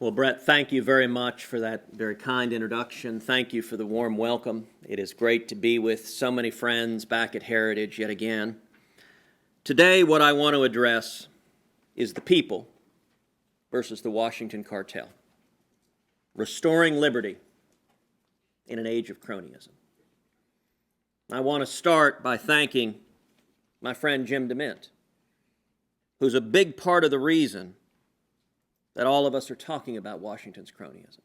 Well, Brett, thank you very much for that very kind introduction. Thank you for the warm welcome. It is great to be with so many friends back at Heritage yet again. Today, what I want to address is the people versus the Washington cartel. Restoring liberty in an age of cronyism. I want to start by thanking my friend Jim DeMint, who's a big part of the reason that all of us are talking about Washington's cronyism.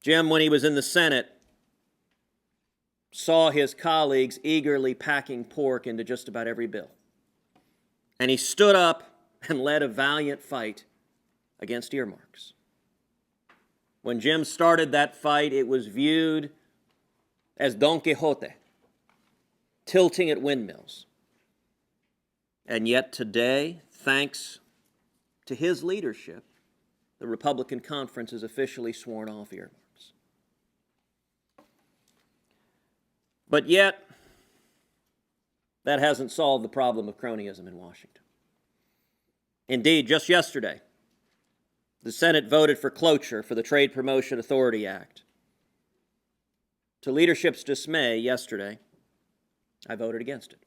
Jim, when he was in the Senate, saw his colleagues eagerly packing pork into just about every bill. And he stood up and led a valiant fight against earmarks. When Jim started that fight, it was viewed as Don Quixote, tilting at windmills. And yet today, thanks to his leadership, the Republican conference has officially sworn off earmarks. But yet, that hasn't solved the problem of cronyism in Washington. Indeed, just yesterday, the Senate voted for cloture for the Trade Promotion Authority Act. To leadership's dismay, yesterday, I voted against it.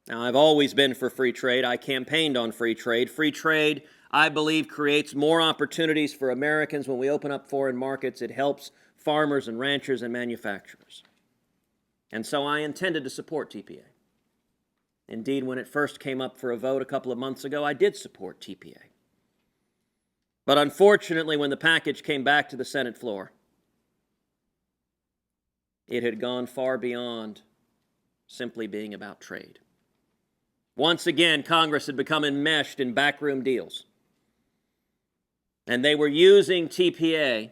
Now, I've always been for free trade. I campaigned on free trade. Free trade, I believe, creates more opportunities for Americans when we open up foreign markets. It helps farmers and ranchers and manufacturers. And so I intended to support TPA. Indeed, when it first came up for a vote a couple of months ago, I did support TPA. But unfortunately, when the package came back to the Senate floor, it had gone far beyond simply being about trade. Once again, Congress had become enmeshed in backroom deals. And they were using TPA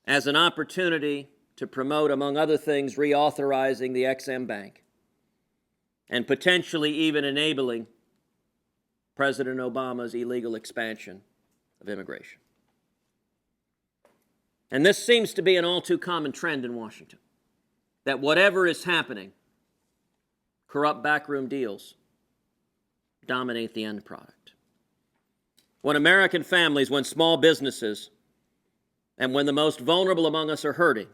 as an opportunity to promote, among other things, reauthorizing the Ex-Im Bank and potentially even enabling President Obama's illegal expansion of immigration. And this seems to be an all too common trend in Washington, that whatever is happening, corrupt backroom deals dominate the end product. When American families, when small businesses, and when the most vulnerable among us are hurting,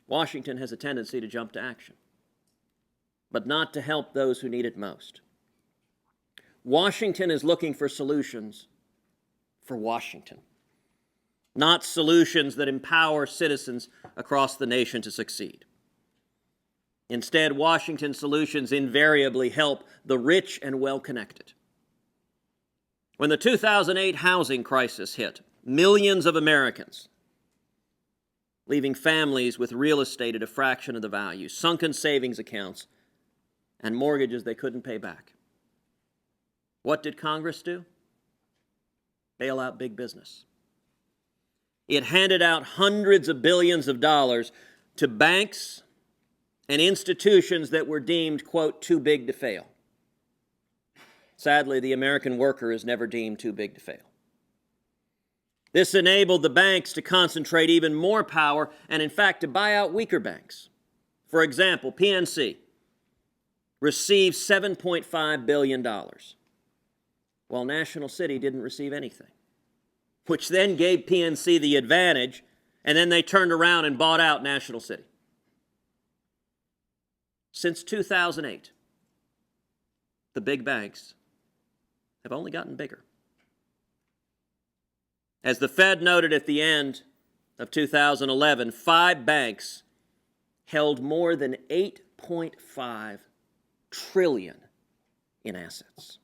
Washington has a tendency to jump to action, but not to help those who need it most. Washington is looking for solutions for Washington, not solutions that empower citizens across the nation to succeed. Instead, Washington's solutions invariably help the rich and well-connected. When the 2008 housing crisis hit, millions of Americans, leaving families with real estate at a fraction of the value, sunken savings accounts, and mortgages they couldn't pay back. What did Congress do? Bail out big business. It handed out hundreds of billions of dollars to banks and institutions that were deemed, quote, too big to fail. Sadly, the American worker is never deemed too big to fail. This enabled the banks to concentrate even more power and, in fact, to buy out weaker banks. For example, PNC received $7.5 billion, while National City didn't receive anything, which then gave PNC the advantage, and then they turned around and bought out National City. Since 2008, the big banks have only gotten bigger. As the Fed noted at the end of 2011, 5 banks held more than $8.5 trillion in assets,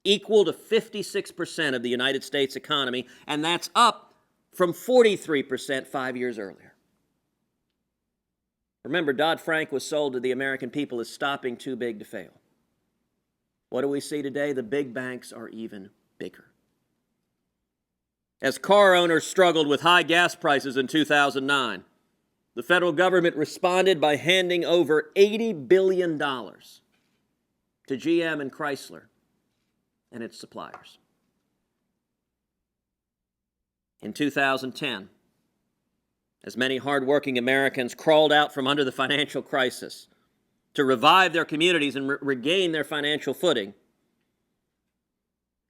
equal to 56% of the United States economy, and that's up from 43% 5 years earlier. Remember, Dodd-Frank was sold to the American people as stopping too big to fail. What do we see today? The big banks are even bigger. As car owners struggled with high gas prices in 2009, the federal government responded by handing over $80 billion to GM and Chrysler and its suppliers. In 2010, as many hardworking Americans crawled out from under the financial crisis to revive their communities and regain their financial footing,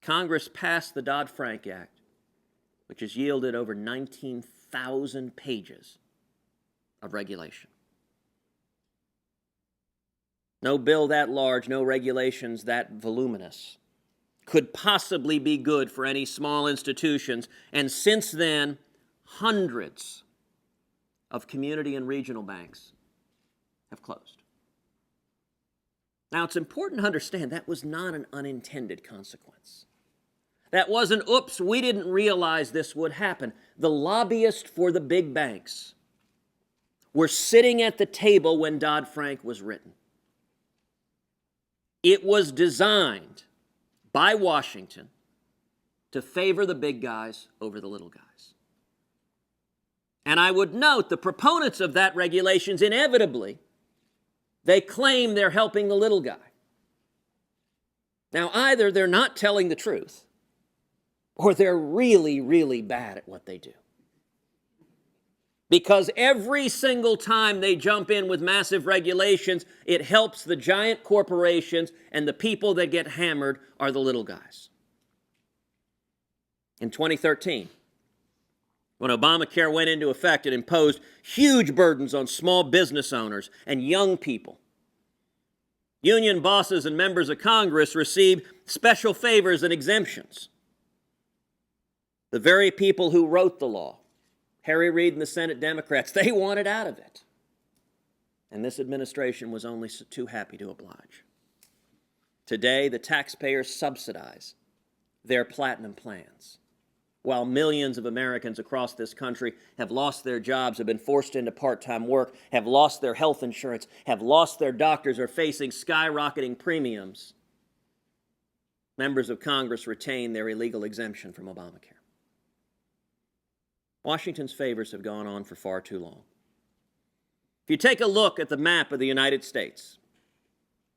Congress passed the Dodd-Frank Act, which has yielded over 19,000 pages of regulation. No bill that large, no regulations that voluminous could possibly be good for any small institutions, and since then, hundreds of community and regional banks have closed. Now, it's important to understand that was not an unintended consequence. That wasn't, oops, we didn't realize this would happen. The lobbyists for the big banks were sitting at the table when Dodd-Frank was written. It was designed by Washington to favor the big guys over the little guys. And I would note the proponents of that regulations inevitably, they claim they're helping the little guy. Now, either they're not telling the truth, or they're really, really bad at what they do. Because every single time they jump in with massive regulations, it helps the giant corporations, and the people that get hammered are the little guys. In 2013, when Obamacare went into effect, it imposed huge burdens on small business owners and young people. Union bosses and members of Congress received special favors and exemptions. The very people who wrote the law, Harry Reid and the Senate Democrats, they wanted out of it. And this administration was only too happy to oblige. Today, the taxpayers subsidize their platinum plans, while millions of Americans across this country have lost their jobs, have been forced into part-time work, have lost their health insurance, have lost their doctors, are facing skyrocketing premiums. Members of Congress retain their illegal exemption from Obamacare. Washington's favors have gone on for far too long. If you take a look at the map of the United States,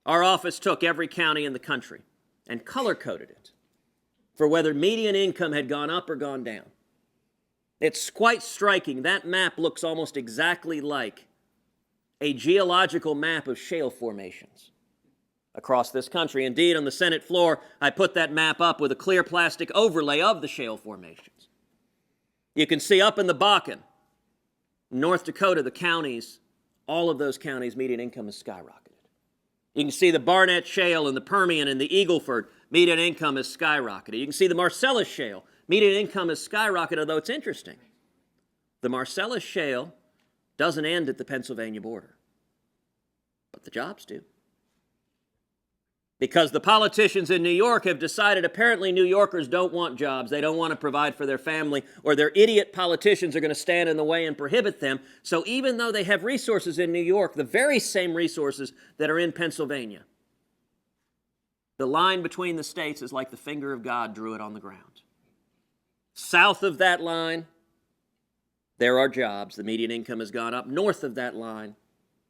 our office took every county in the country and color-coded it for whether median income had gone up or gone down. It's quite striking. That map looks almost exactly like a geological map of shale formations across this country. Indeed, on the Senate floor, I put that map up with a clear plastic overlay of the shale formations. You can see up in the Bakken, North Dakota, the counties, all of those counties, median income has skyrocketed. You can see the Barnett Shale and the Permian and the Eagle Ford, median income has skyrocketed. You can see the Marcellus Shale, median income has skyrocketed, although it's interesting. The Marcellus Shale doesn't end at the Pennsylvania border, but the jobs do. Because the politicians in New York have decided apparently New Yorkers don't want jobs, they don't want to provide for their family, or their idiot politicians are going to stand in the way and prohibit them. So even though they have resources in New York, the very same resources that are in Pennsylvania, the line between the states is like the finger of God drew it on the ground. South of that line, there are jobs. The median income has gone up. North of that line,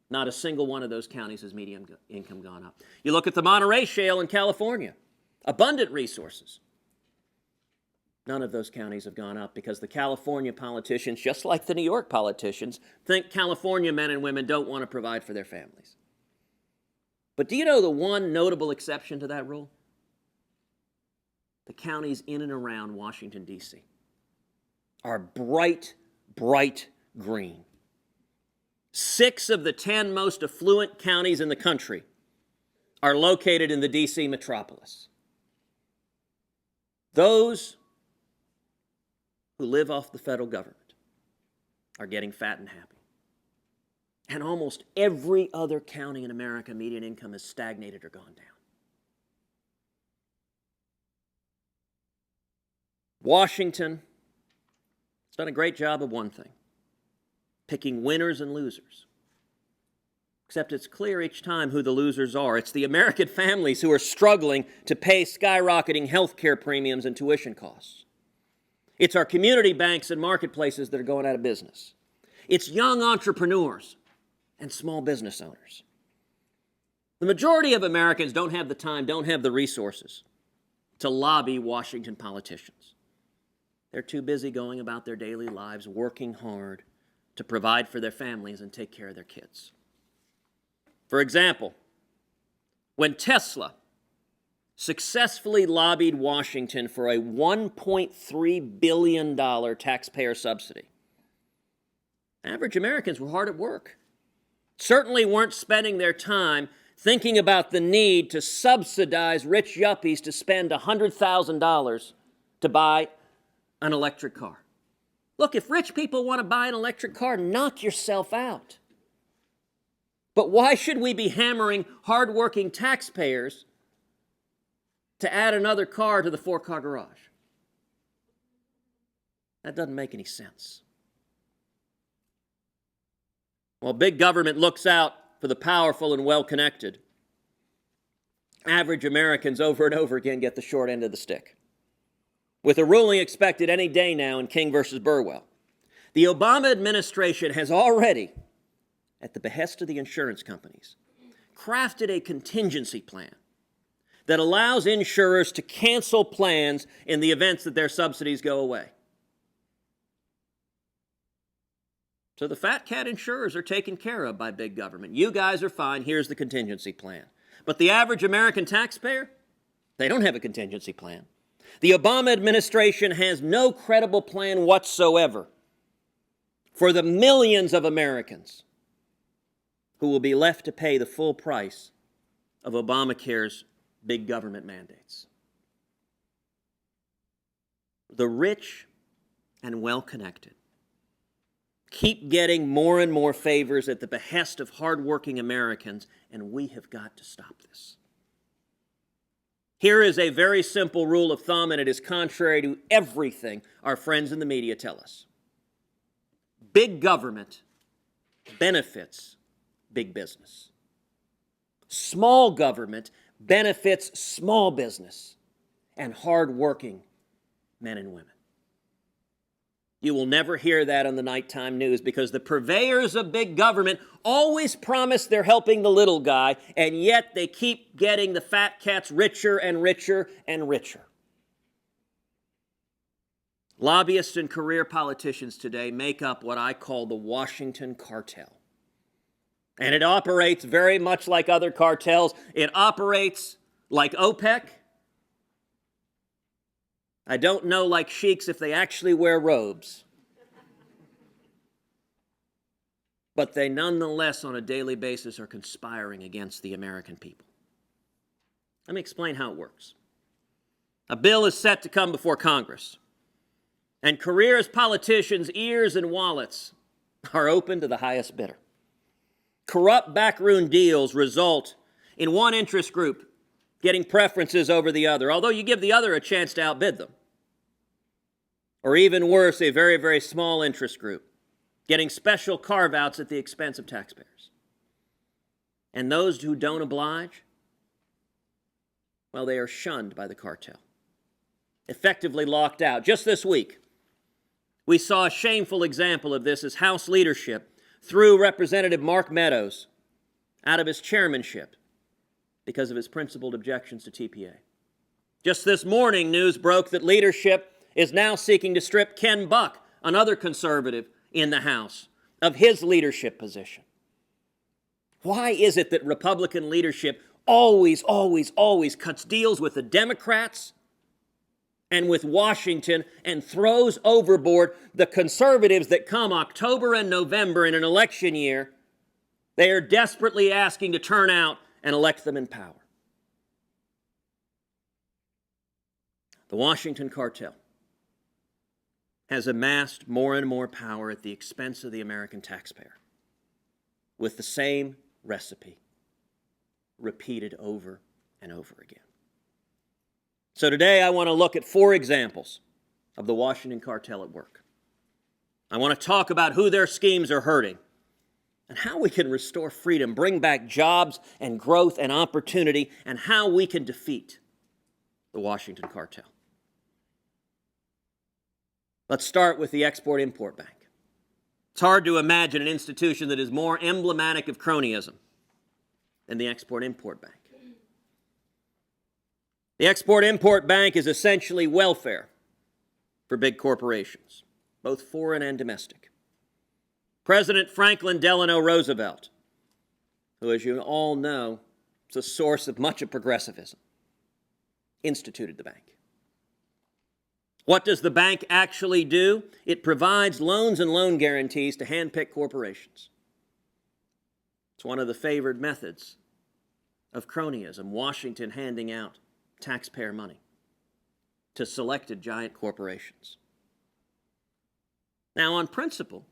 not a single one of those counties has median income gone up. You look at the Monterey Shale in California, abundant resources. None of those counties have gone up because the California politicians, just like the New York politicians, think California men and women don't want to provide for their families. But do you know the one notable exception to that rule? The counties in and around Washington, D.C. are bright, bright green. 6 of the 10 most affluent counties in the country are located in the D.C. metropolis. Those who live off the federal government are getting fat and happy. And almost every other county in America, median income has stagnated or gone down. Washington has done a great job of one thing: picking winners and losers. Except it's clear each time who the losers are. It's the American families who are struggling to pay skyrocketing health care premiums and tuition costs. It's our community banks and marketplaces that are going out of business. It's young entrepreneurs and small business owners. The majority of Americans don't have the time, don't have the resources to lobby Washington politicians. They're too busy going about their daily lives, working hard to provide for their families and take care of their kids. For example, when Tesla successfully lobbied Washington for a $1.3 billion taxpayer subsidy. Average Americans were hard at work. Certainly weren't spending their time thinking about the need to subsidize rich yuppies to spend $100,000 to buy an electric car. Look, if rich people want to buy an electric car, knock yourself out. But why should we be hammering hardworking taxpayers to add another car to the four-car garage? That doesn't make any sense. While big government looks out for the powerful and well-connected, average Americans over and over again get the short end of the stick. With a ruling expected any day now in King versus Burwell, the Obama administration has already, at the behest of the insurance companies, crafted a contingency plan that allows insurers to cancel plans in the event that their subsidies go away. So the fat cat insurers are taken care of by big government. You guys are fine. Here's the contingency plan. But the average American taxpayer, they don't have a contingency plan. The Obama administration has no credible plan whatsoever for the millions of Americans who will be left to pay the full price of Obamacare's big government mandates. The rich and well-connected keep getting more and more favors at the behest of hardworking Americans, and we have got to stop this. Here is a very simple rule of thumb, and it is contrary to everything our friends in the media tell us. Big government benefits big business. Small government benefits small business and hardworking men and women. You will never hear that on the nighttime news because the purveyors of big government always promise they're helping the little guy, and yet they keep getting the fat cats richer and richer and richer. Lobbyists and career politicians today make up what I call the Washington Cartel. And it operates very much like other cartels. It operates like OPEC. I don't know, like sheiks, if they actually wear robes. But they nonetheless, on a daily basis, are conspiring against the American people. Let me explain how it works. A bill is set to come before Congress, and career as politicians' ears and wallets are open to the highest bidder. Corrupt backroom deals result in one interest group getting preferences over the other, although you give the other a chance to outbid them. Or even worse, a very, very small interest group getting special carve-outs at the expense of taxpayers. And those who don't oblige, well, they are shunned by the cartel, effectively locked out. Just this week, we saw a shameful example of this as House leadership threw Representative Mark Meadows out of his chairmanship because of his principled objections to TPA. Just this morning, news broke that leadership is now seeking to strip Ken Buck, another conservative in the House, of his leadership position. Why is it that Republican leadership always cuts deals with the Democrats and with Washington and throws overboard the conservatives that come October and November in an election year? They are desperately asking to turn out and elect them in power. The Washington Cartel has amassed more and more power at the expense of the American taxpayer, with the same recipe repeated over and over again. So today I want to look at 4 examples of the Washington Cartel at work. I want to talk about who their schemes are hurting and how we can restore freedom, bring back jobs and growth and opportunity, and how we can defeat the Washington Cartel. Let's start with the Export-Import Bank. It's hard to imagine an institution that is more emblematic of cronyism than the Export-Import Bank. The Export-Import Bank is essentially welfare for big corporations, both foreign and domestic. President Franklin Delano Roosevelt, who, as you all know, is a source of much of progressivism, instituted the bank. What does the bank actually do? It provides loans and loan guarantees to hand-picked corporations. It's one of the favored methods of cronyism, Washington handing out taxpayer money to selected giant corporations. Now, on principle,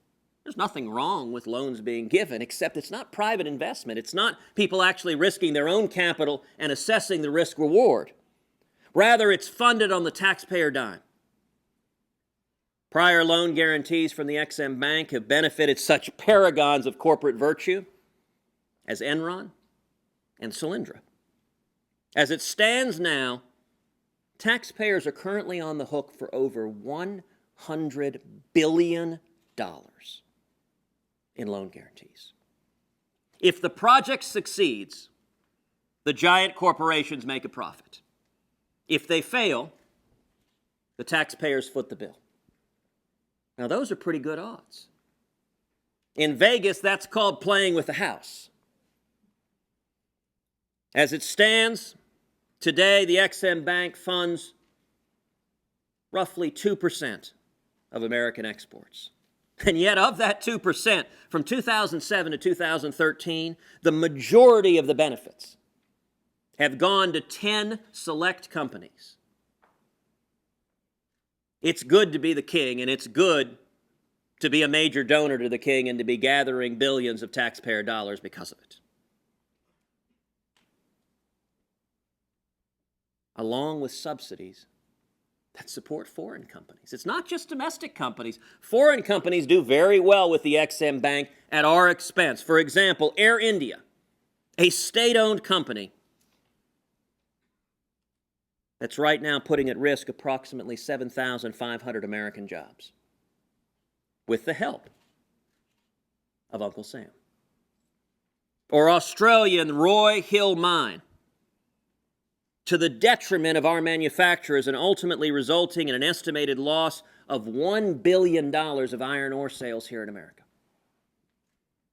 there's nothing wrong with loans being given, except it's not private investment. It's not people actually risking their own capital and assessing the risk-reward. Rather, it's funded on the taxpayer dime. Prior loan guarantees from the Ex-Im Bank have benefited such paragons of corporate virtue as Enron and Solyndra. As it stands now, taxpayers are currently on the hook for over $100 billion in loan guarantees. If the project succeeds, the giant corporations make a profit. If they fail, the taxpayers foot the bill. Now, those are pretty good odds. In Vegas, that's called playing with the house. As it stands, today the Ex-Im Bank funds roughly 2% of American exports. And yet of that 2%, from 2007 to 2013, the majority of the benefits have gone to 10 select companies. It's good to be the king, and it's good to be a major donor to the king and to be gathering billions of taxpayer dollars because of it. Along with subsidies that support foreign companies. It's not just domestic companies. Foreign companies do very well with the Ex-Im Bank at our expense. For example, Air India, a state-owned company that's right now putting at risk approximately 7,500 American jobs with the help of Uncle Sam. Or Australian Roy Hill Mine, to the detriment of our manufacturers and ultimately resulting in an estimated loss of $1 billion of iron ore sales here in America.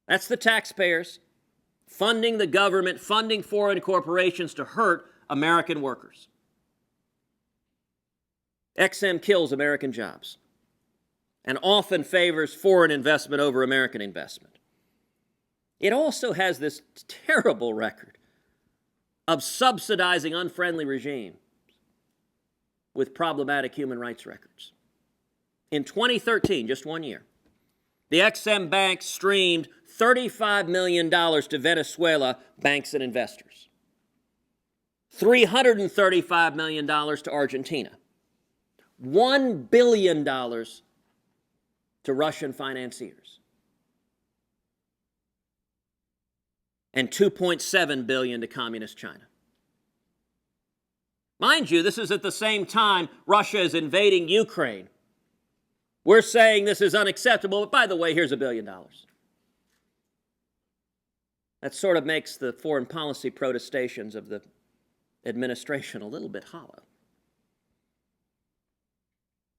That's the taxpayers funding the government, funding foreign corporations to hurt American workers. Ex-Im kills American jobs and often favors foreign investment over American investment. It also has this terrible record of subsidizing unfriendly regimes with problematic human rights records. In 2013, just 1 year, the Ex-Im Bank streamed $35 million to Venezuela banks and investors, $335 million to Argentina, $1 billion to Russian financiers, and $2.7 billion to communist China. Mind you, this is at the same time Russia is invading Ukraine. We're saying this is unacceptable, but by the way, here's $1 billion. That sort of makes the foreign policy protestations of the administration a little bit hollow.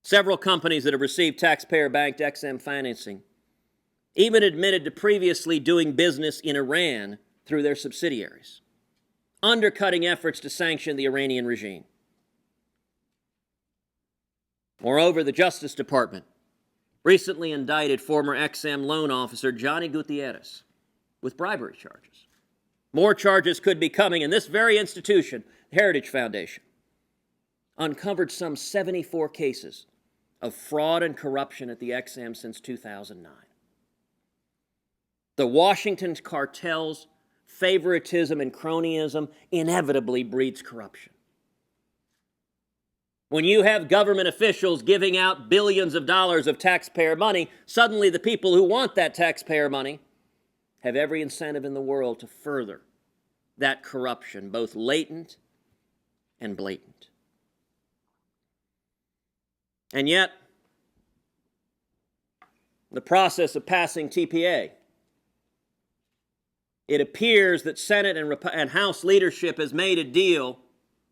Several companies that have received taxpayer-backed Ex-Im financing even admitted to previously doing business in Iran through their subsidiaries, undercutting efforts to sanction the Iranian regime. Moreover, the Justice Department recently indicted former Ex-Im loan officer Johnny Gutierrez with bribery charges. More charges could be coming, and this very institution, the Heritage Foundation, uncovered some 74 cases of fraud and corruption at the Ex-Im since 2009. The Washington cartel's favoritism and cronyism inevitably breeds corruption. When you have government officials giving out billions of dollars of taxpayer money, suddenly the people who want that taxpayer money have every incentive in the world to further that corruption, both latent and blatant. And yet, the process of passing TPA, it appears that Senate and House leadership has made a deal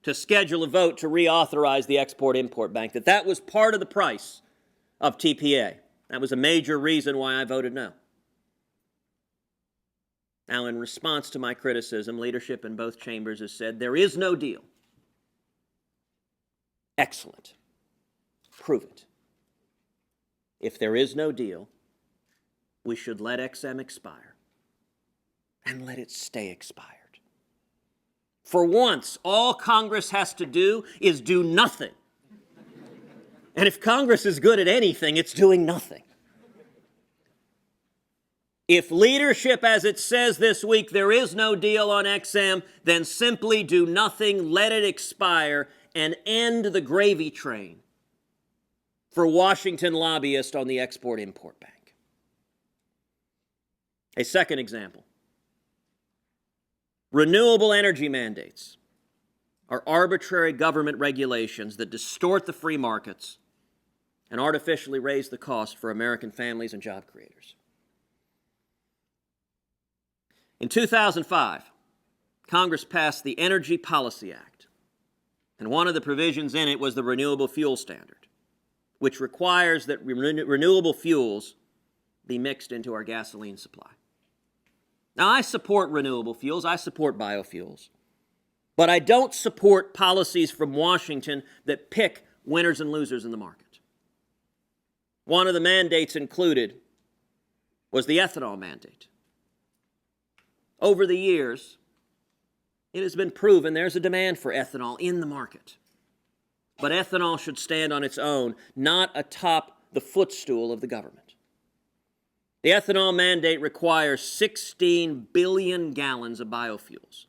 to schedule a vote to reauthorize the Export-Import Bank, that was part of the price of TPA. That was a major reason why I voted no. Now, in response to my criticism, leadership in both chambers has said there is no deal. Excellent. Prove it. If there is no deal, we should let XM expire and let it stay expired. For once, all Congress has to do is do nothing. And if Congress is good at anything, it's doing nothing. If leadership, as it says this week, there is no deal on XM, then simply do nothing, let it expire, and end the gravy train for Washington lobbyists on the Export-Import Bank. A second example. Renewable energy mandates are arbitrary government regulations that distort the free markets and artificially raise the cost for American families and job creators. In 2005, Congress passed the Energy Policy Act, and one of the provisions in it was the Renewable Fuel Standard, which requires that renewable fuels be mixed into our gasoline supply. Now, I support renewable fuels, I support biofuels, but I don't support policies from Washington that pick winners and losers in the market. One of the mandates included was the ethanol mandate. Over the years, it has been proven there's a demand for ethanol in the market. But ethanol should stand on its own, not atop the footstool of the government. The ethanol mandate requires 16 billion gallons of biofuels,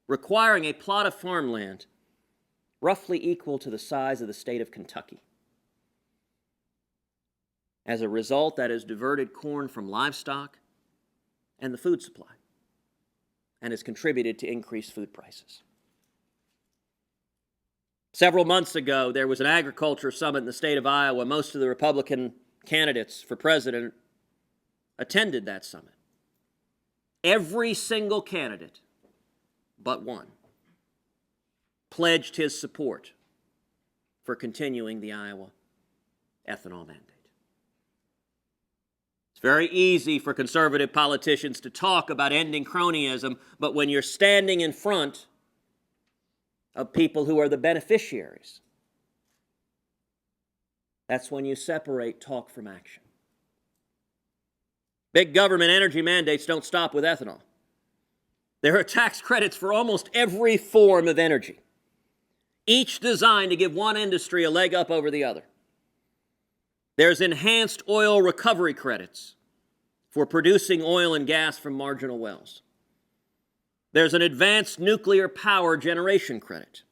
requiring a plot of farmland roughly equal to the size of the state of Kentucky. As a result, that has diverted corn from livestock and the food supply, and has contributed to increased food prices. Several months ago, there was an agriculture summit in the state of Iowa. Most of the Republican candidates for president attended that summit. Every single candidate but one pledged his support for continuing the Iowa ethanol mandate. It's very easy for conservative politicians to talk about ending cronyism, but when you're standing in front of people who are the beneficiaries, that's when you separate talk from action. Big government energy mandates don't stop with ethanol. There are tax credits for almost every form of energy, each designed to give one industry a leg up over the other. There's enhanced oil recovery credits for producing oil and gas from marginal wells. There's an advanced nuclear power generation credit,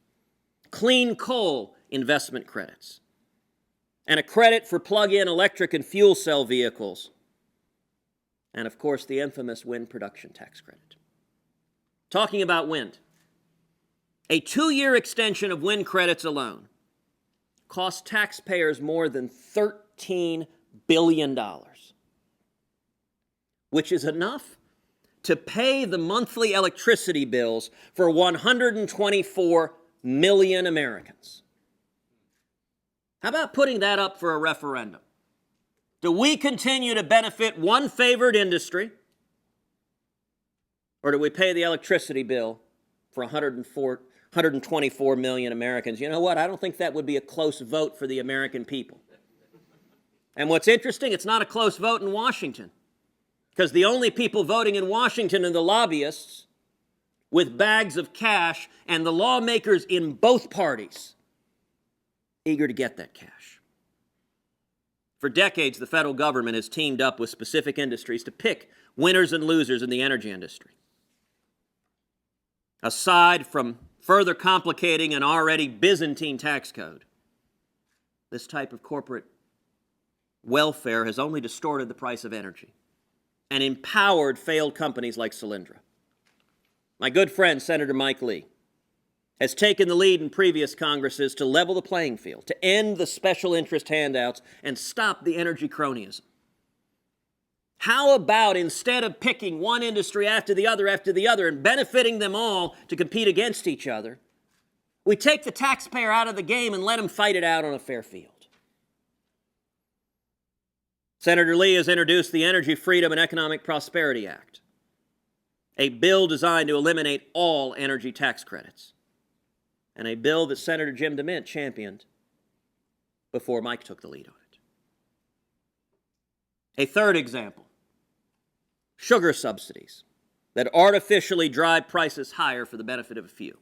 clean coal investment credits, and a credit for plug-in electric and fuel cell vehicles, and of course the infamous wind production tax credit. Talking about wind, a 2-year extension of wind credits alone costs taxpayers more than $13 billion, which is enough to pay the monthly electricity bills for 124 million Americans. How about putting that up for a referendum? Do we continue to benefit one favored industry, or do we pay the electricity bill for 124 million Americans? You know what? I don't think that would be a close vote for the American people. And what's interesting, it's not a close vote in Washington, because the only people voting in Washington are the lobbyists with bags of cash and the lawmakers in both parties eager to get that cash. For decades, the federal government has teamed up with specific industries to pick winners and losers in the energy industry. Aside from further complicating an already Byzantine tax code, this type of corporate welfare has only distorted the price of energy and empowered failed companies like Solyndra. My good friend, Senator Mike Lee, has taken the lead in previous Congresses to level the playing field, to end the special interest handouts, and stop the energy cronyism. How about, instead of picking one industry after the other and benefiting them all to compete against each other, we take the taxpayer out of the game and let him fight it out on a fair field? Senator Lee has introduced the Energy Freedom and Economic Prosperity Act, a bill designed to eliminate all energy tax credits. and a bill that Senator Jim DeMint championed before Mike took the lead on it. A third example, sugar subsidies that artificially drive prices higher for the benefit of a few.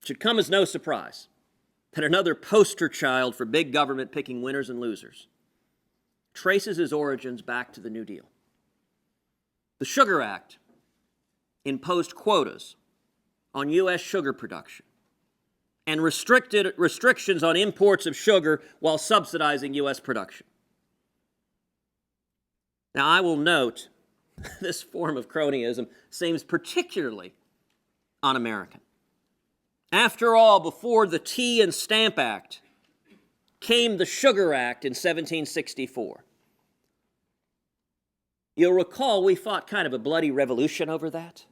It should come as no surprise that another poster child for big government picking winners and losers traces his origins back to the New Deal. The Sugar Act imposed quotas on U.S. sugar production and restrictions on imports of sugar while subsidizing U.S. production. Now, I will note this form of cronyism seems particularly un-American. After all, before the Tea and Stamp Act came the Sugar Act in 1764. You'll recall we fought kind of a bloody revolution over that.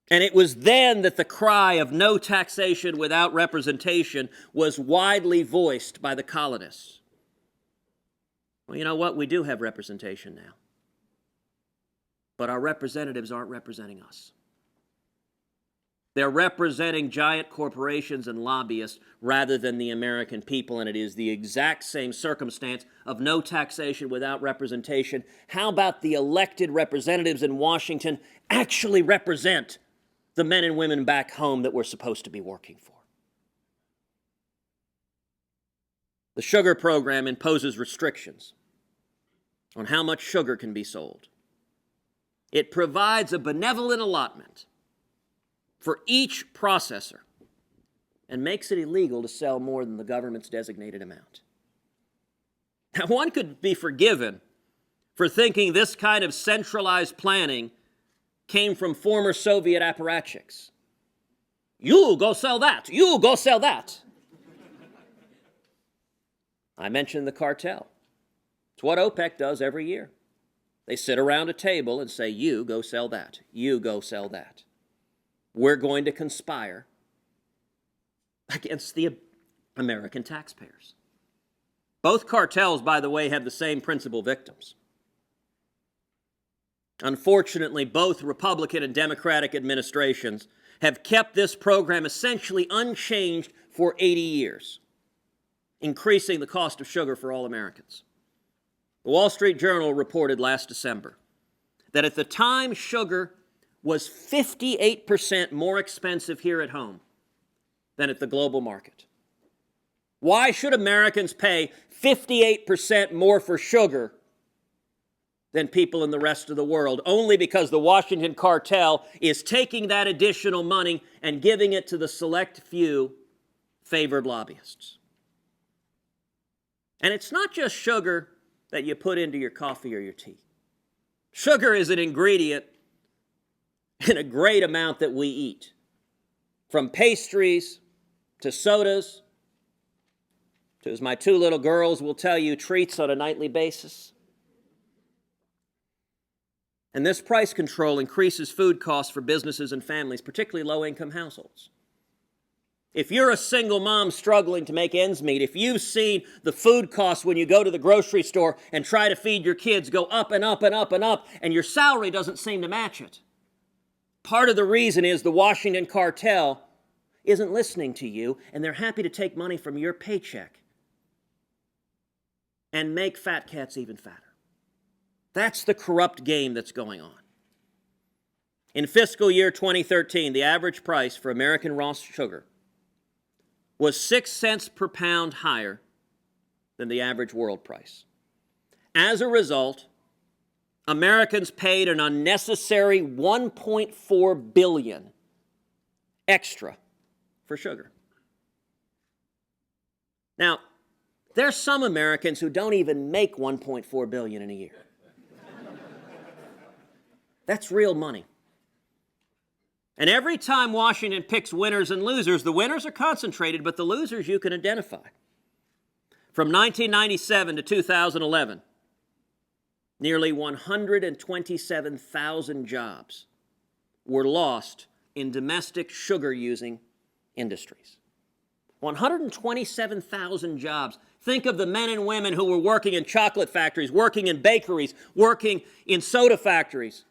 And it was then that the cry of no taxation without representation was widely voiced by the colonists. Well, you know what? We do have representation now. But our representatives aren't representing us. They're representing giant corporations and lobbyists rather than the American people, and it is the exact same circumstance of no taxation without representation. How about the elected representatives in Washington actually represent the men and women back home that we're supposed to be working for? The sugar program imposes restrictions on how much sugar can be sold. It provides a benevolent allotment for each processor and makes it illegal to sell more than the government's designated amount. Now, one could be forgiven for thinking this kind of centralized planning came from former Soviet apparatchiks. You go sell that. You go sell that. I mentioned the cartel. It's what OPEC does every year. They sit around a table and say, you go sell that. You go sell that. We're going to conspire against the American taxpayers. Both cartels, by the way, have the same principal victims. Unfortunately, both Republican and Democratic administrations have kept this program essentially unchanged for 80 years, increasing the cost of sugar for all Americans. The Wall Street Journal reported last December that at the time sugar was 58% more expensive here at home than at the global market. Why should Americans pay 58% more for sugar than people in the rest of the world? Only because the Washington cartel is taking that additional money and giving it to the select few favored lobbyists. And it's not just sugar that you put into your coffee or your tea. Sugar is an ingredient in a great amount that we eat, from pastries to sodas to, as my two little girls will tell you, treats on a nightly basis. And this price control increases food costs for businesses and families, particularly low-income households. If you're a single mom struggling to make ends meet, if you've seen the food costs when you go to the grocery store and try to feed your kids go up and up and up and up, and your salary doesn't seem to match it, part of the reason is the Washington cartel isn't listening to you, and they're happy to take money from your paycheck and make fat cats even fatter. That's the corrupt game that's going on. In fiscal year 2013, the average price for American raw sugar was 6 cents per pound higher than the average world price. As a result, Americans paid an unnecessary $1.4 billion extra for sugar. Now, there's some Americans who don't even make $1.4 billion in a year. That's real money. And every time Washington picks winners and losers, the winners are concentrated, but the losers you can identify. From 1997 to 2011, nearly 127,000 jobs were lost in domestic sugar-using industries. 127,000 jobs. Think of the men and women who were working in chocolate factories, working in bakeries, working in soda factories,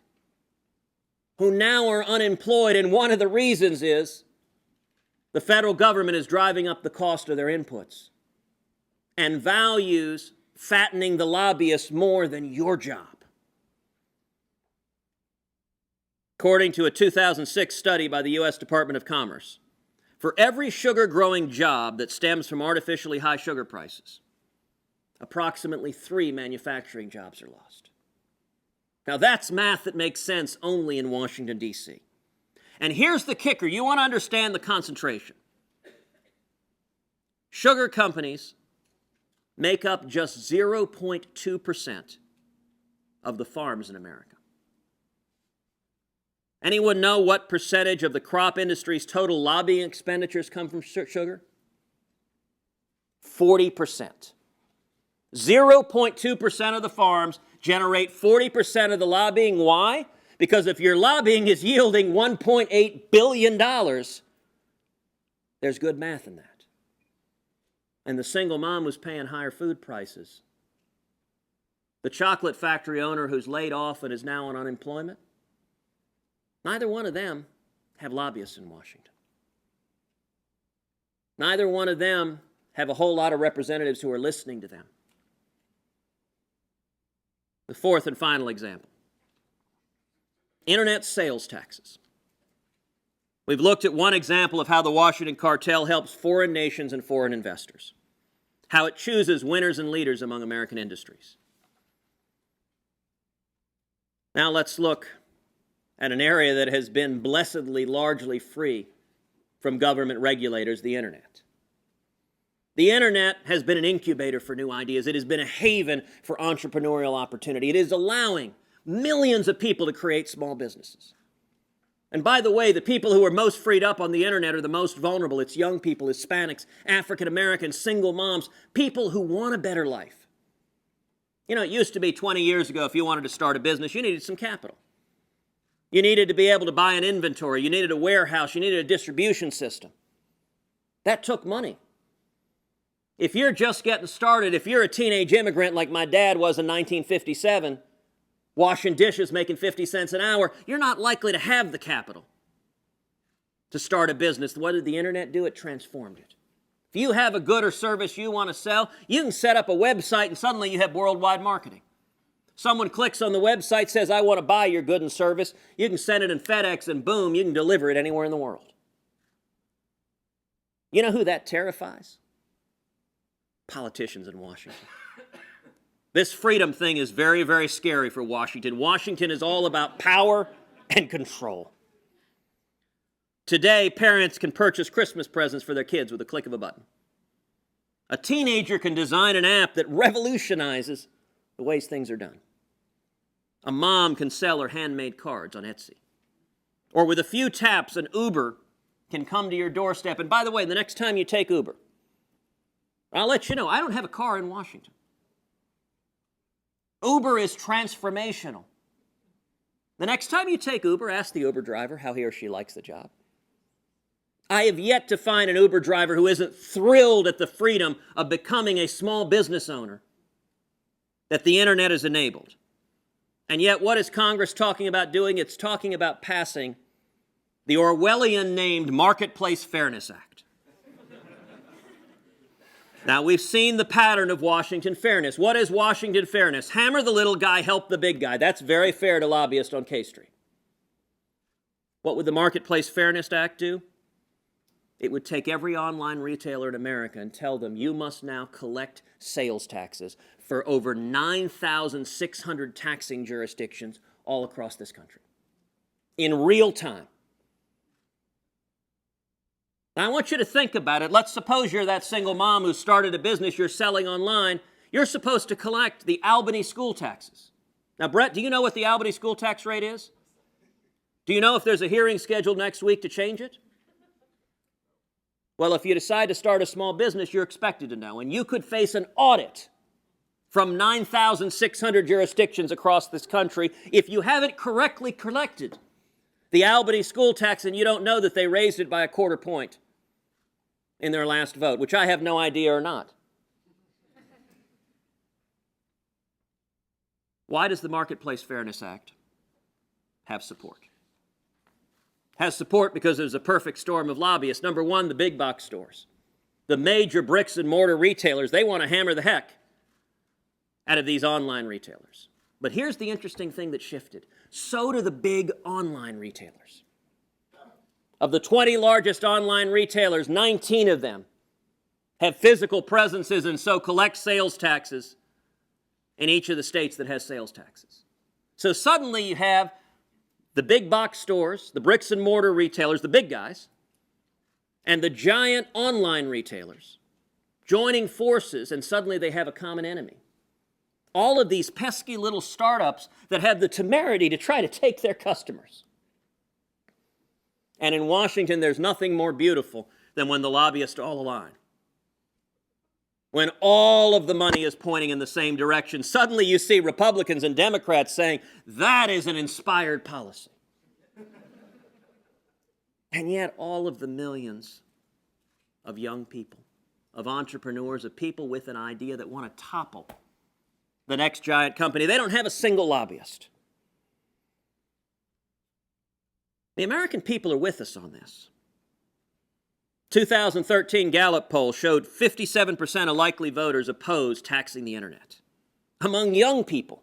who now are unemployed, and one of the reasons is The federal government is driving up the cost of their inputs and values fattening the lobbyists more than your job. According to a 2006 study by the U.S. Department of Commerce, for every sugar-growing job that stems from artificially high sugar prices, approximately 3 manufacturing jobs are lost. Now that's math that makes sense only in Washington, D.C. And here's the kicker. You want to understand the concentration. Sugar companies make up just 0.2% of the farms in America. Anyone know what percentage of the crop industry's total lobbying expenditures come from sugar? 40%. 0.2% of the farms generate 40% of the lobbying. Why? Because if your lobbying is yielding $1.8 billion, there's good math in that. And the single mom who's paying higher food prices, the chocolate factory owner who's laid off and is now on unemployment, neither one of them have lobbyists in Washington. Neither one of them have a whole lot of representatives who are listening to them. The fourth and final example. Internet sales taxes. We've looked at one example of how the Washington cartel helps foreign nations and foreign investors, how it chooses winners and leaders among American industries. Now let's look at an area that has been blessedly largely free from government regulators, the internet. The internet has been an incubator for new ideas. It has been a haven for entrepreneurial opportunity. It is allowing millions of people to create small businesses. And by the way, the people who are most freed up on the internet are the most vulnerable. It's young people, Hispanics, African Americans, single moms, people who want a better life. You know, it used to be 20 years ago, if you wanted to start a business, you needed some capital. You needed to be able to buy an inventory. You needed a warehouse. You needed a distribution system. That took money. If you're just getting started, if you're a teenage immigrant like my dad was in 1957, washing dishes, making 50 cents an hour, you're not likely to have the capital to start a business. What did the internet do? It transformed it. If you have a good or service you want to sell, you can set up a website and suddenly you have worldwide marketing. Someone clicks on the website, says, I want to buy your good and service. You can send it in FedEx and boom, you can deliver it anywhere in the world. You know who that terrifies? Politicians in Washington. This freedom thing is very, very scary for Washington. Washington is all about power and control. Today, parents can purchase Christmas presents for their kids with a click of a button. A teenager can design an app that revolutionizes the ways things are done. A mom can sell her handmade cards on Etsy. Or with a few taps, an Uber can come to your doorstep. And by the way, the next time you take Uber, I'll let you know, I don't have a car in Washington. Uber is transformational. The next time you take Uber, ask the Uber driver how he or she likes the job. I have yet to find an Uber driver who isn't thrilled at the freedom of becoming a small business owner that the internet has enabled. And yet, what is Congress talking about doing? It's talking about passing the Orwellian-named Marketplace Fairness Act. Now, we've seen the pattern of Washington fairness. What is Washington fairness? Hammer the little guy, help the big guy. That's very fair to lobbyists on K Street. What would the Marketplace Fairness Act do? It would take every online retailer in America and tell them, you must now collect sales taxes for over 9,600 taxing jurisdictions all across this country in real time. Now, I want you to think about it. Let's suppose you're that single mom who started a business you're selling online. You're supposed to collect the Albany school taxes. Now, Brett, do you know what the Albany school tax rate is? Do you know if there's a hearing scheduled next week to change it? Well, if you decide to start a small business, you're expected to know. And you could face an audit from 9,600 jurisdictions across this country if you haven't correctly collected the Albany school tax and you don't know that they raised it by 1/4 point in their last vote, which I have no idea or not. Why does the Marketplace Fairness Act have support? has support because there's a perfect storm of lobbyists. Number one, the big box stores. The major bricks and mortar retailers, they want to hammer the heck out of these online retailers. But here's the interesting thing that shifted. So do the big online retailers. Of the 20 largest online retailers, 19 of them have physical presences and so collect sales taxes in each of the states that has sales taxes. So suddenly you have the big box stores, the bricks and mortar retailers, the big guys, and the giant online retailers joining forces, and suddenly they have a common enemy. All of these pesky little startups that have the temerity to try to take their customers. And in Washington, there's nothing more beautiful than when the lobbyists all align. When all of the money is pointing in the same direction, suddenly you see Republicans and Democrats saying, that is an inspired policy. And yet all of the millions of young people, of entrepreneurs, of people with an idea that want to topple the next giant company, they don't have a single lobbyist. The American people are with us on this. 2013 Gallup poll showed 57% of likely voters oppose taxing the internet. Among young people,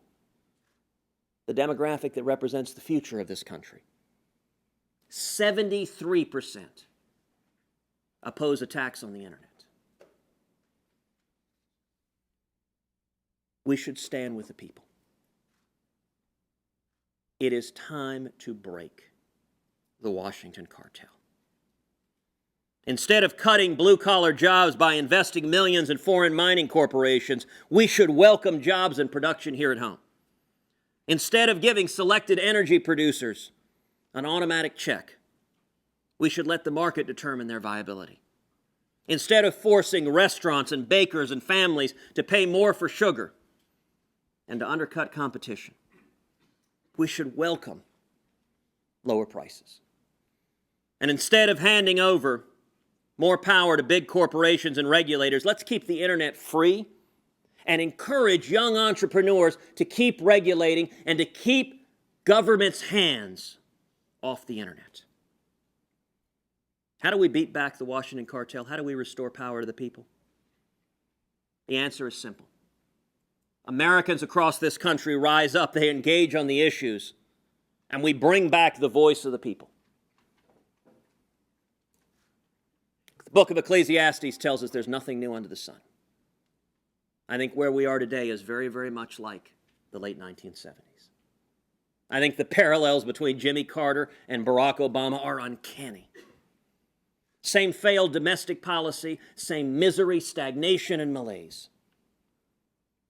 the demographic that represents the future of this country, 73% oppose a tax on the internet. We should stand with the people. It is time to break the Washington cartel. Instead of cutting blue-collar jobs by investing millions in foreign mining corporations, we should welcome jobs and production here at home. Instead of giving selected energy producers an automatic check, we should let the market determine their viability. Instead of forcing restaurants and bakers and families to pay more for sugar and to undercut competition, we should welcome lower prices. And instead of handing over more power to big corporations and regulators, let's keep the internet free and encourage young entrepreneurs to keep regulating and to keep government's hands off the internet. How do we beat back the Washington cartel? How do we restore power to the people? The answer is simple. Americans across this country rise up, they engage on the issues, and we bring back the voice of the people. The book of Ecclesiastes tells us there's nothing new under the sun. I think where we are today is very, very much like the late 1970s. I think the parallels between Jimmy Carter and Barack Obama are uncanny. Same failed domestic policy, same misery, stagnation, and malaise.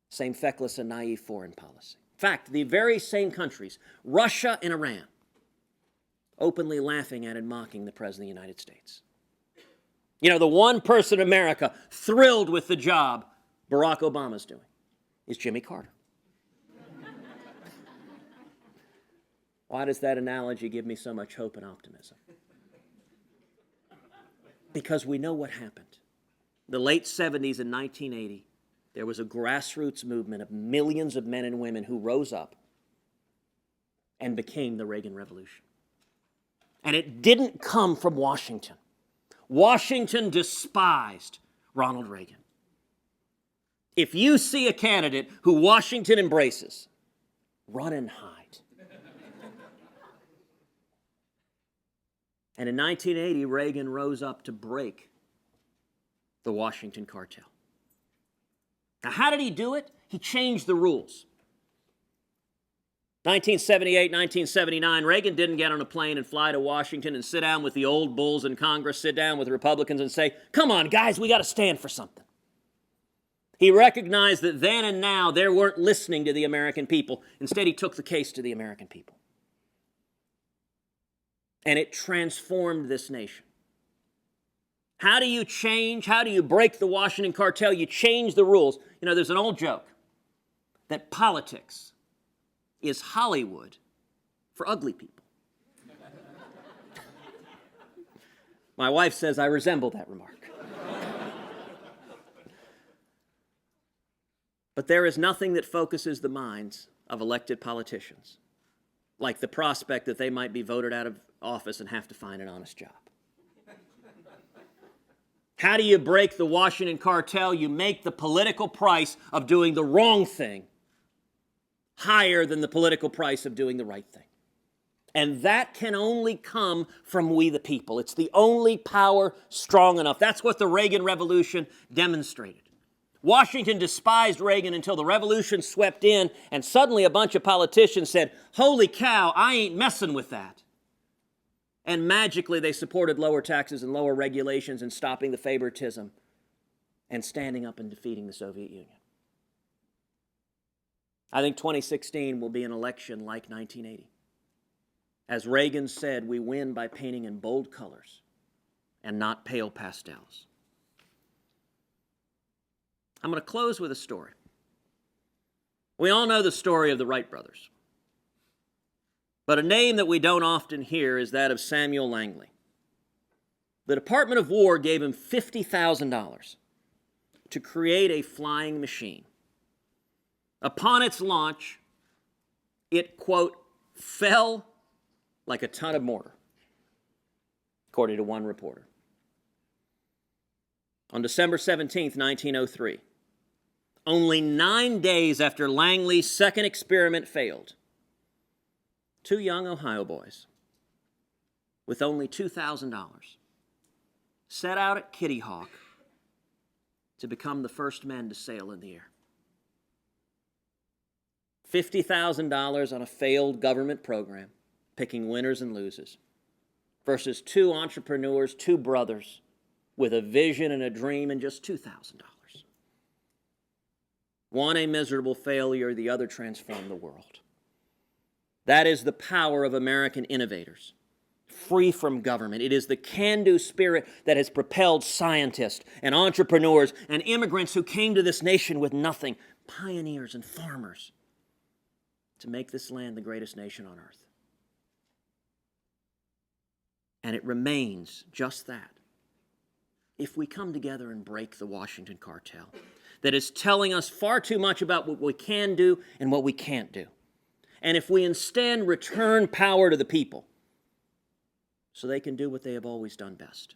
Same feckless and naive foreign policy. In fact, the very same countries, Russia and Iran, openly laughing at and mocking the President of the United States. You know, the one person in America thrilled with the job Barack Obama's doing is Jimmy Carter. Why does that analogy give me so much hope and optimism? Because we know what happened. The late 70s and 1980, there was a grassroots movement of millions of men and women who rose up and became the Reagan Revolution. And it didn't come from Washington. Washington despised Ronald Reagan. If you see a candidate who Washington embraces, run and hide. And in 1980, Reagan rose up to break the Washington cartel. Now, how did he do it? He changed the rules. 1978, 1979, Reagan didn't get on a plane and fly to Washington and sit down with the old bulls in Congress, sit down with Republicans and say, come on, guys, we got to stand for something. He recognized that then and now they weren't listening to the American people. Instead, he took the case to the American people. And it transformed this nation. How do you change? How do you break the Washington cartel? You change the rules. You know, there's an old joke that politics is Hollywood for ugly people. My wife says I resemble that remark. But there is nothing that focuses the minds of elected politicians like the prospect that they might be voted out of office and have to find an honest job. How do you break the Washington cartel? You make the political price of doing the wrong thing higher than the political price of doing the right thing. And that can only come from we the people. It's the only power strong enough. That's what the Reagan Revolution demonstrated. Washington despised Reagan until the revolution swept in, and suddenly a bunch of politicians said, "Holy cow, I ain't messing with that." And magically they supported lower taxes and lower regulations and stopping the favoritism and standing up and defeating the Soviet Union. I think 2016 will be an election like 1980. As Reagan said, we win by painting in bold colors and not pale pastels. I'm going to close with a story. We all know the story of the Wright brothers. But a name that we don't often hear is that of Samuel Langley. The Department of War gave him $50,000 to create a flying machine. Upon its launch, it, quote, fell like a ton of mortar, according to one reporter. On December 17th, 1903, only 9 days after Langley's second experiment failed, two young Ohio boys with only $2,000 set out at Kitty Hawk to become the first men to sail in the air. $50,000 on a failed government program, picking winners and losers, versus two entrepreneurs, two brothers, with a vision and a dream and just $2,000. One a miserable failure, the other transformed the world. That is the power of American innovators, free from government. It is the can-do spirit that has propelled scientists and entrepreneurs and immigrants who came to this nation with nothing, pioneers and farmers, to make this land the greatest nation on earth. And it remains just that. If we come together and break the Washington cartel, that is telling us far too much about what we can do and what we can't do. And if we instead return power to the people so they can do what they have always done best,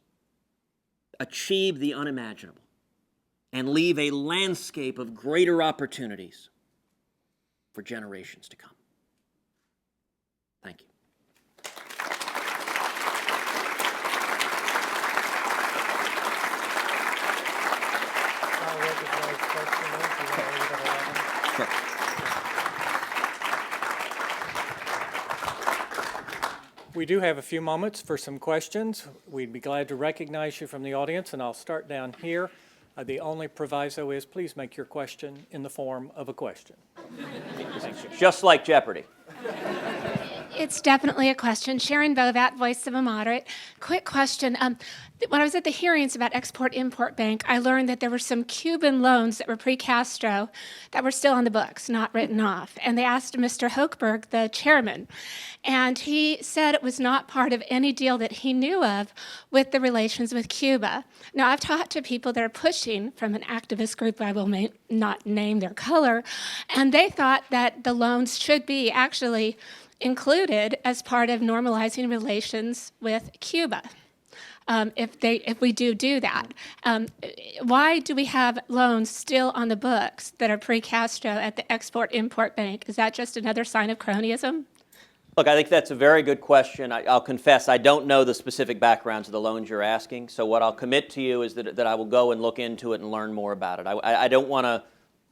achieve the unimaginable, and leave a landscape of greater opportunities for generations to come. Thank you. Sure. We do have a few moments for some questions. We'd be glad to recognize you from the audience, and I'll start down here. The only proviso is please make your question in the form of a question. Just like Jeopardy. It's definitely a question. Sharon Bovat, Voice of a Moderate. Quick question. When I was at the hearings about Export-Import Bank, I learned that there were some Cuban loans that were pre-Castro that were still on the books, not written off. And they asked Mr. Hochberg, the chairman, and he said it was not part of any deal that he knew of with the relations with Cuba. Now, I've talked to people that are pushing from an activist group, I will not name their color, and they thought that the loans should be actually included as part of normalizing relations with Cuba. If we do that. Why do we have loans still on the books that are pre-Castro at the Export-Import Bank? Is that just another sign of cronyism? Look, I think that's a very good question. I'll confess I don't know the specific backgrounds of the loans you're asking, so what I'll commit to you is that I will go and look into it and learn more about it. I don't want to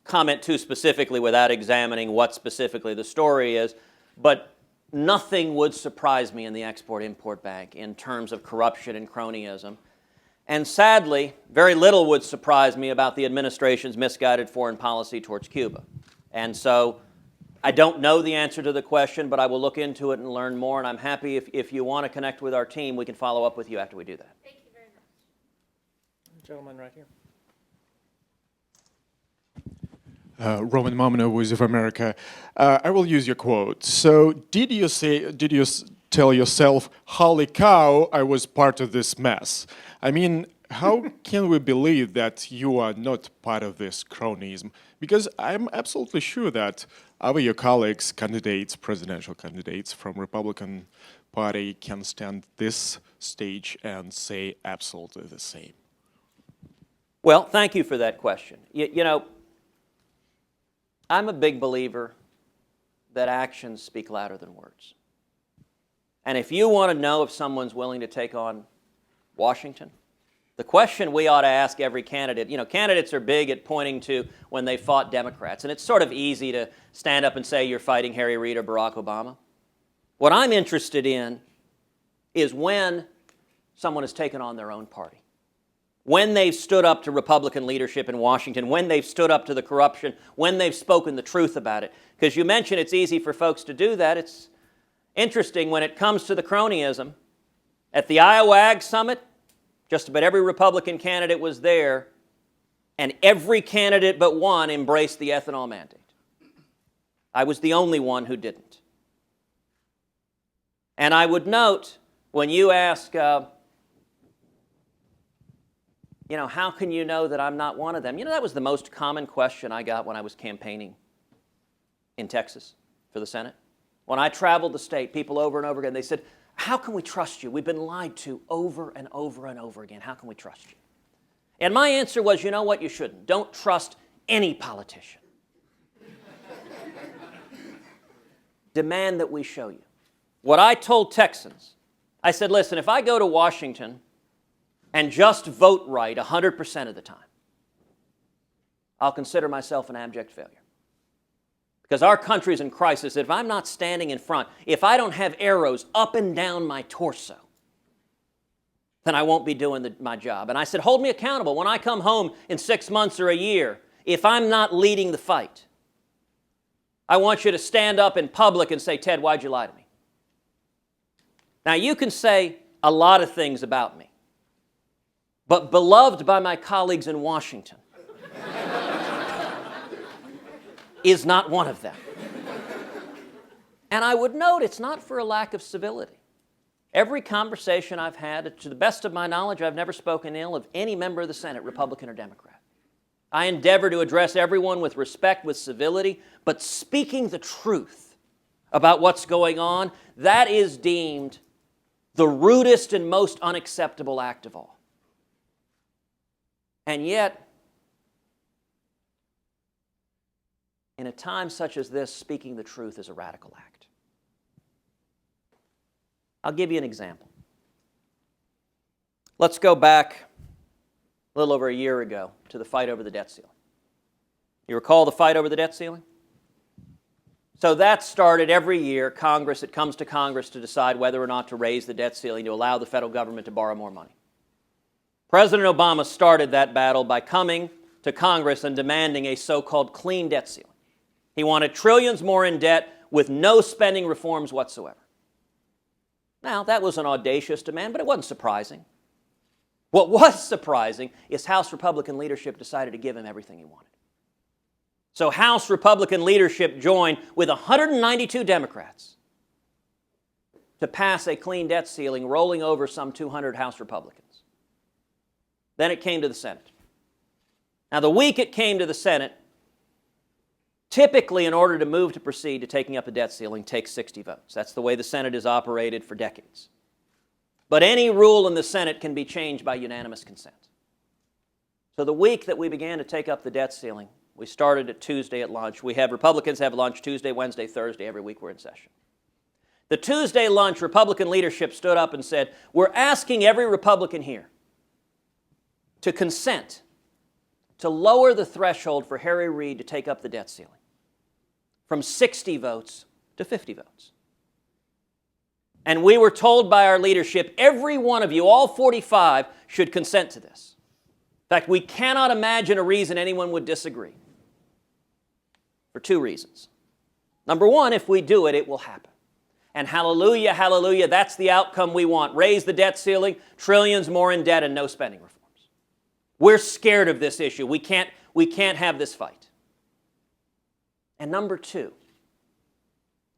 comment too specifically without examining what specifically the story is, but nothing would surprise me in the Export-Import Bank in terms of corruption and cronyism. And sadly, very little would surprise me about the administration's misguided foreign policy towards Cuba. And so I don't know the answer to the question, but I will look into it and learn more. And I'm happy if you want to connect with our team, we can follow up with you after we do that. Thank you very much. Gentleman right here. Roman Momino, Voice of America. I will use your quote. So, did you tell yourself, "Holy cow, I was part of this mess"? I mean, how can we believe that you are not part of this cronyism? Because I'm absolutely sure that your colleagues, candidates, presidential candidates from Republican Party can stand this stage and say absolutely the same. Well, thank you for that question. You know, I'm a big believer that actions speak louder than words. And if you want to know if someone's willing to take on Washington, the question we ought to ask every candidate, you know, candidates are big at pointing to when they fought Democrats, and it's sort of easy to stand up and say you're fighting Harry Reid or Barack Obama. What I'm interested in is when someone has taken on their own party, when they've stood up to Republican leadership in Washington, when they've stood up to the corruption, when they've spoken the truth about it. Because you mentioned it's easy for folks to do that. It's interesting when it comes to the cronyism. At the Iowa Ag Summit, just about every Republican candidate was there, and every candidate but one embraced the ethanol mandate. I was the only one who didn't. And I would note, when you ask, you know, how can you know that I'm not one of them? You know, that was the most common question I got when I was campaigning in Texas for the Senate. When I traveled the state, people over and over again, they said, how can we trust you? We've been lied to over and over and over again. How can we trust you? And my answer was, you know what, you shouldn't. Don't trust any politician. Demand that we show you. What I told Texans, I said, listen, if I go to Washington and just vote right 100% of the time, I'll consider myself an abject failure. Because our country's in crisis. If I'm not standing in front, if I don't have arrows up and down my torso, then I won't be doing my job. And I said, hold me accountable. When I come home in 6 months or a year, if I'm not leading the fight, I want you to stand up in public and say, Ted, why'd you lie to me? Now, you can say a lot of things about me, but beloved by my colleagues in Washington is not one of them. And I would note it's not for a lack of civility. Every conversation I've had, to the best of my knowledge, I've never spoken ill of any member of the Senate, Republican or Democrat. I endeavor to address everyone with respect, with civility, but speaking the truth about what's going on, that is deemed the rudest and most unacceptable act of all. And yet, in a time such as this, speaking the truth is a radical act. I'll give you an example. Let's go back a little over a year ago to the fight over the debt ceiling. You recall the fight over the debt ceiling? So that started every year. Congress, it comes to Congress to decide whether or not to raise the debt ceiling to allow the federal government to borrow more money. President Obama started that battle by coming to Congress and demanding a so-called clean debt ceiling. He wanted trillions more in debt with no spending reforms whatsoever. Now, that was an audacious demand, but it wasn't surprising. What was surprising is House Republican leadership decided to give him everything he wanted. So House Republican leadership joined with 192 Democrats to pass a clean debt ceiling, rolling over some 200 House Republicans. Then it came to the Senate. Now, the week it came to the Senate, typically, in order to move to proceed to taking up the debt ceiling, takes 60 votes. That's the way the Senate has operated for decades. But any rule in the Senate can be changed by unanimous consent. So the week that we began to take up the debt ceiling, we started at Tuesday at lunch. Republicans have lunch Tuesday, Wednesday, Thursday. Every week we're in session. The Tuesday lunch, Republican leadership stood up and said, we're asking every Republican here to consent to lower the threshold for Harry Reid to take up the debt ceiling from 60 votes to 50 votes. And we were told by our leadership, every one of you, all 45, should consent to this. In fact, we cannot imagine a reason anyone would disagree. For two reasons. Number one, if we do it, it will happen. And hallelujah, hallelujah, that's the outcome we want. Raise the debt ceiling, trillions more in debt, and no spending reforms. We're scared of this issue. We can't have this fight. And number two,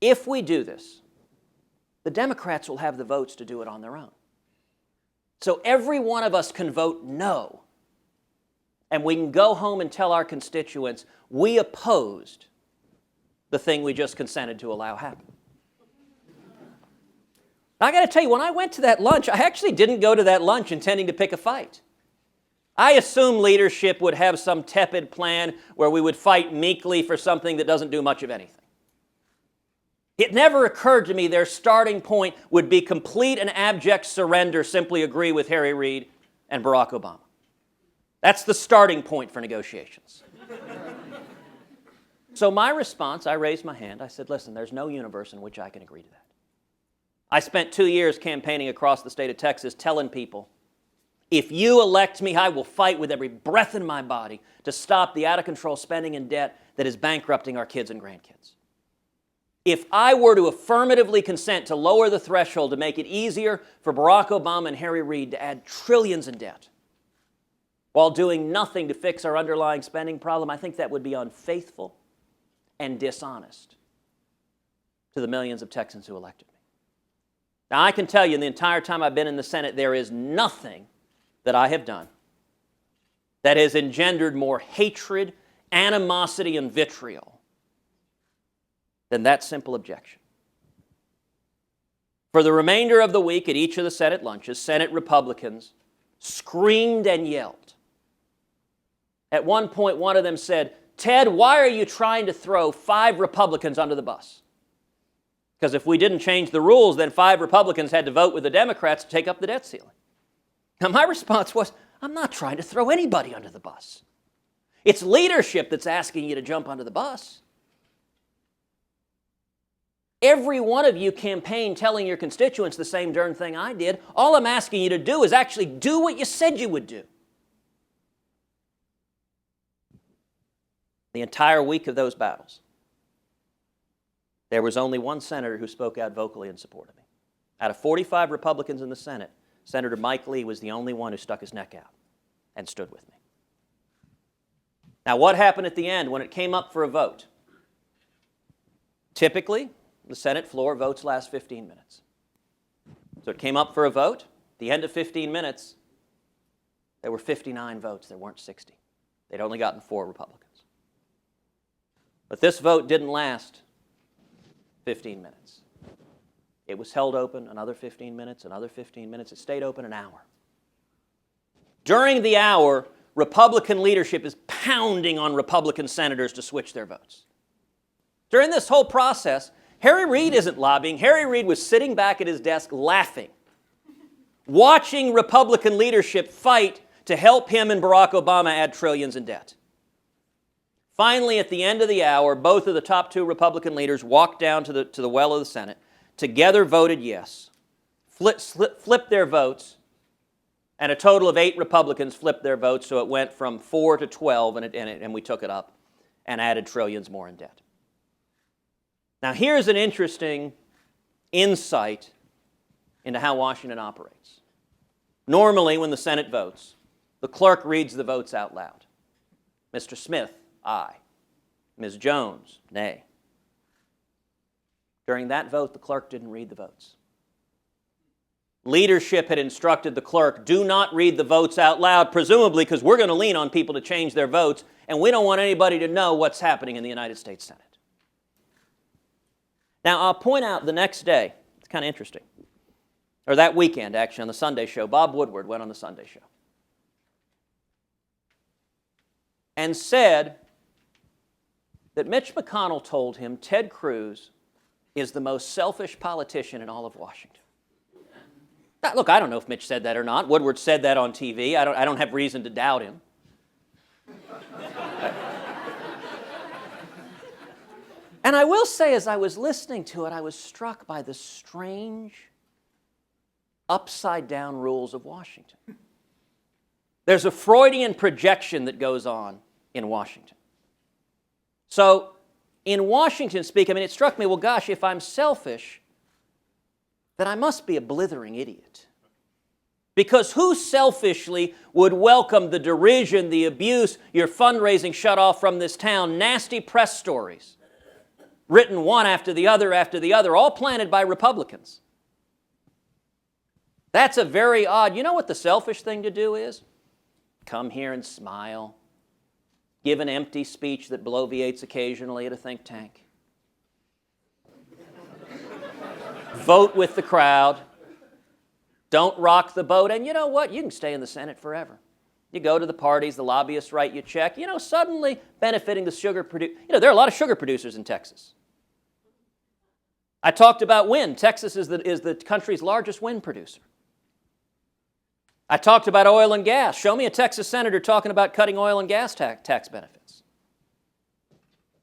if we do this, the Democrats will have the votes to do it on their own. So every one of us can vote no. And we can go home and tell our constituents, we opposed the thing we just consented to allow happen. I got to tell you, when I went to that lunch, I actually didn't go to that lunch intending to pick a fight. I assumed leadership would have some tepid plan where we would fight meekly for something that doesn't do much of anything. It never occurred to me their starting point would be complete and abject surrender, simply agree with Harry Reid and Barack Obama. That's the starting point for negotiations. So my response, I raised my hand. I said, listen, there's no universe in which I can agree to that. I spent 2 years campaigning across the state of Texas telling people, if you elect me, I will fight with every breath in my body to stop the out-of-control spending and debt that is bankrupting our kids and grandkids. If I were to affirmatively consent to lower the threshold to make it easier for Barack Obama and Harry Reid to add trillions in debt while doing nothing to fix our underlying spending problem, I think that would be unfaithful and dishonest to the millions of Texans who elected me. Now, I can tell you, in the entire time I've been in the Senate, there is nothing that I have done that has engendered more hatred, animosity, and vitriol than that simple objection. For the remainder of the week at each of the Senate lunches, Senate Republicans screamed and yelled. At one point, one of them said, Ted, why are you trying to throw 5 Republicans under the bus? Because if we didn't change the rules, then 5 Republicans had to vote with the Democrats to take up the debt ceiling. Now, my response was, I'm not trying to throw anybody under the bus. It's leadership that's asking you to jump under the bus. Every one of you campaigned telling your constituents the same darn thing I did. All I'm asking you to do is actually do what you said you would do. The entire week of those battles, there was only one senator who spoke out vocally in support of me. Out of 45 Republicans in the Senate, Senator Mike Lee was the only one who stuck his neck out and stood with me. Now, what happened at the end when it came up for a vote? Typically, the Senate floor votes last 15 minutes. So it came up for a vote. At the end of 15 minutes, there were 59 votes. There weren't 60. They'd only gotten 4 Republicans. But this vote didn't last 15 minutes. It was held open another 15 minutes, another 15 minutes. It stayed open an hour. During the hour, Republican leadership is pounding on Republican senators to switch their votes. During this whole process, Harry Reid isn't lobbying. Harry Reid was sitting back at his desk laughing, watching Republican leadership fight to help him and Barack Obama add trillions in debt. Finally, at the end of the hour, both of the top 2 Republican leaders walked down to the well of the Senate, together voted yes, flipped their votes, and a total of 8 Republicans flipped their votes, so it went from 4 to 12, and we took it up and added trillions more in debt. Now, here's an interesting insight into how Washington operates. Normally, when the Senate votes, the clerk reads the votes out loud. Mr. Smith, aye. Ms. Jones, nay. During that vote, the clerk didn't read the votes. Leadership had instructed the clerk, do not read the votes out loud, presumably because we're going to lean on people to change their votes, and we don't want anybody to know what's happening in the United States Senate. Now, I'll point out the next day, it's kind of interesting, or that weekend, actually, on the Sunday show, Bob Woodward went on the Sunday show and said that Mitch McConnell told him Ted Cruz is the most selfish politician in all of Washington. Now, look, I don't know if Mitch said that or not. Woodward said that on TV. I don't have reason to doubt him. And I will say, as I was listening to it, I was struck by the strange, upside-down rules of Washington. There's a Freudian projection that goes on in Washington. So, in Washington speak, I mean, it struck me, well, gosh, if I'm selfish, then I must be a blithering idiot. Because who selfishly would welcome the derision, the abuse, your fundraising shut off from this town, nasty press stories, written one after the other, all planted by Republicans? That's a very odd, you know what the selfish thing to do is? Come here and smile. Give an empty speech that bloviates occasionally at a think tank. Vote with the crowd. Don't rock the boat. And you know what? You can stay in the Senate forever. You go to the parties, the lobbyists write you a check. You know, suddenly benefiting the sugar producers. You know, there are a lot of sugar producers in Texas. I talked about wind. Texas is the country's largest wind producer. I talked about oil and gas. Show me a Texas senator talking about cutting oil and gas tax benefits.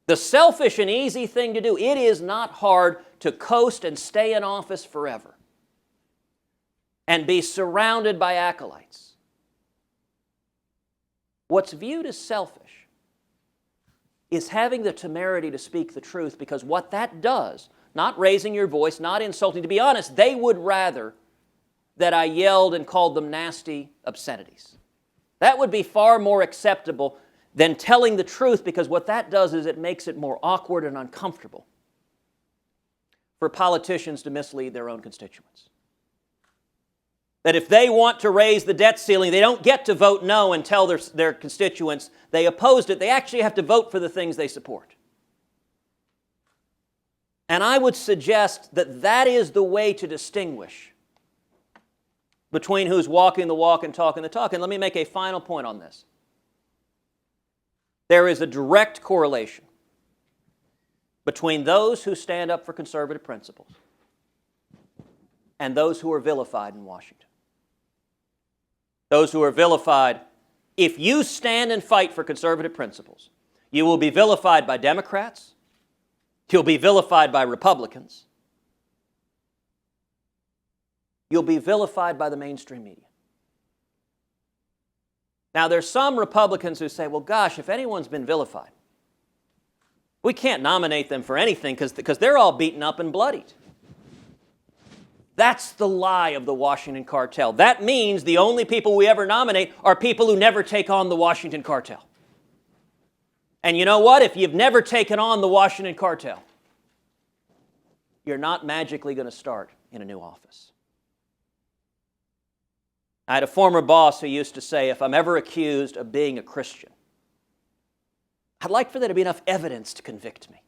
The selfish and easy thing to do, it is not hard to coast and stay in office forever and be surrounded by acolytes. What's viewed as selfish is having the temerity to speak the truth, because what that does, not raising your voice, not insulting, to be honest, they would rather that I yelled and called them nasty obscenities. That would be far more acceptable than telling the truth, because what that does is it makes it more awkward and uncomfortable for politicians to mislead their own constituents. That if they want to raise the debt ceiling, they don't get to vote no and tell their constituents they opposed it. They actually have to vote for the things they support. And I would suggest that that is the way to distinguish between who's walking the walk and talking the talk. And let me make a final point on this. There is a direct correlation between those who stand up for conservative principles and those who are vilified in Washington. Those who are vilified, if you stand and fight for conservative principles, you will be vilified by Democrats, you'll be vilified by Republicans, you'll be vilified by the mainstream media. Now, there's some Republicans who say, well, gosh, if anyone's been vilified, we can't nominate them for anything because they're all beaten up and bloodied. That's the lie of the Washington cartel. That means the only people we ever nominate are people who never take on the Washington cartel. And you know what? If you've never taken on the Washington cartel, you're not magically going to start in a new office. I had a former boss who used to say, if I'm ever accused of being a Christian, I'd like for there to be enough evidence to convict me.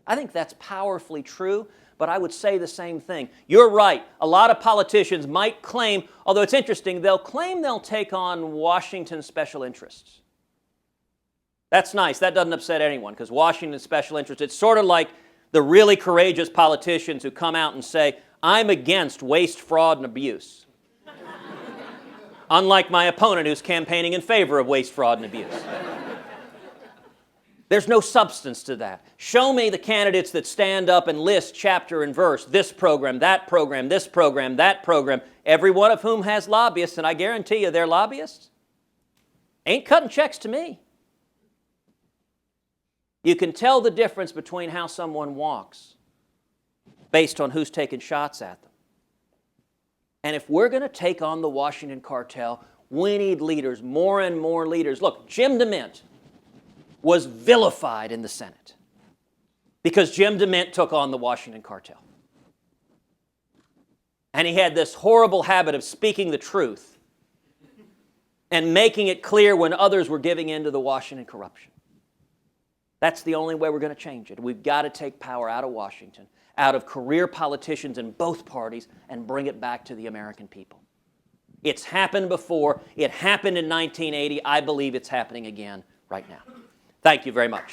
I think that's powerfully true, but I would say the same thing. You're right. A lot of politicians might claim, although it's interesting, they'll claim they'll take on Washington special interests. That's nice. That doesn't upset anyone, because Washington special interests, it's sort of like the really courageous politicians who come out and say, I'm against waste, fraud, and abuse. Unlike my opponent who's campaigning in favor of waste, fraud, and abuse. There's no substance to that. Show me the candidates that stand up and list chapter and verse, this program, that program, this program, that program, every one of whom has lobbyists, and I guarantee you they're lobbyists. Ain't cutting checks to me. You can tell the difference between how someone walks based on who's taking shots at them. And if we're going to take on the Washington cartel, we need leaders, more and more leaders. Look, Jim DeMint was vilified in the Senate because Jim DeMint took on the Washington cartel. And he had this horrible habit of speaking the truth and making it clear when others were giving in to the Washington corruption. That's the only way we're going to change it. We've got to take power out of Washington, out of career politicians in both parties, and bring it back to the American people. It's happened before. It happened in 1980. I believe it's happening again right now. Thank you very much.